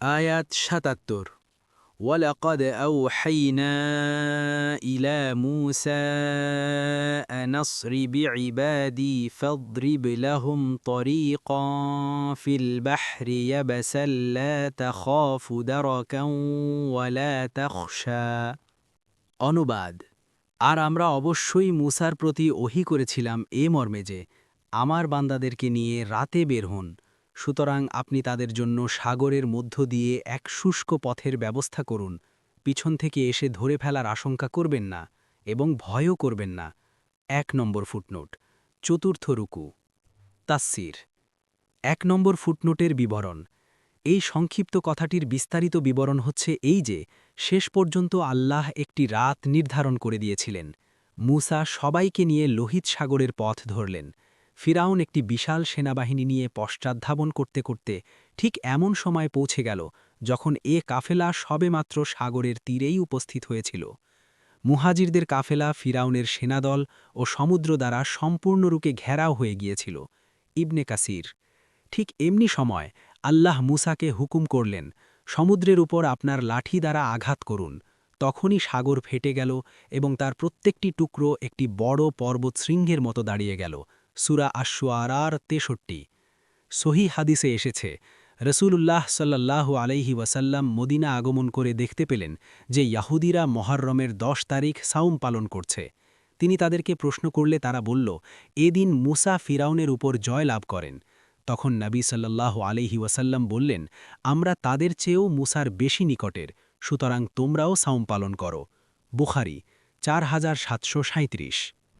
আয়াত ৭৭ ولقد أوحينا إلى موسى أن أسر بعبادي فاضرب لهم طريقا في البحر يبسا لا تخاف دركا ولا تخشى অনুবাদ আর আমরা অবশ্যই মূসার প্রতি ওহী করেছিলাম এ মর্মে যে আমার বান্দাদেরকে নিয়ে রাতে বের হন, সুতরাং আপনি তাদের জন্য সাগরের মধ্য দিয়ে এক শুষ্ক পথের ব্যবস্থা করুন, পিছন থেকে এসে ধরে ফেলার আশঙ্কা করবেন না এবং ভয়ও করবেন না। ১ নম্বর ফুটনোট, চতুর্থ রুকু। তাফসীর। ১ নম্বর ফুটনোটের বিবরণ। এই সংক্ষিপ্ত কথাটির বিস্তারিত বিবরণ হচ্ছে এই যে শেষ পর্যন্ত আল্লাহ একটি রাত নির্ধারণ করে দিয়েছিলেন। মূসা সবাইকে নিয়ে লোহিত সাগরের পথ ধরলেন। ফিরাউন একটি বিশাল সেনাবাহিনী নিয়ে পশ্চাদ্ধাবন করতে করতে ঠিক এমন সময় পৌঁছে গেল যখন এ কাফেলা সবেমাত্র সাগরের তীরেই উপস্থিত হয়েছিল। মুহাজিরদের কাফেলা ফিরাউনের সেনাদল ও সমুদ্র দ্বারা সম্পূর্ণরূপে ঘেরাও হয়ে গিয়েছিল। ইবনে কাসির। ঠিক এমনি সময় আল্লাহ মূসাকে হুকুম করলেন, সমুদ্রের উপর আপনার লাঠি দ্বারা আঘাত করুন। তখনই সাগর ফেটে গেল এবং তার প্রত্যেকটি টুকরো একটি বড় পর্বত শৃঙ্গের মতো দাঁড়িয়ে গেল। সূরা আশ-শুআরার ৬৩। সহিহ হাদিসে এসেছে, রসূলুল্লাহ সাল্লাল্লাহু আলাইহি ওয়াসাল্লাম মদিনা আগমন করে দেখতে পেলেন যে ইয়াহুদিরা মহররমের ১০ তারিখ সাওম পালন করছে। তিনি তাদেরকে প্রশ্ন করলে তারা বলল, এদিন মূসা ফিরাউনের উপর জয় লাভ করেন। তখন নবী সাল্লাল্লাহু আলাইহি ওয়াসাল্লাম বললেন, আমরা তাদের চেয়েও মূসার বেশি নিকটের, সুতরাং তোমরাও সাওম পালন করো। বুখারী ৪৭৩৭।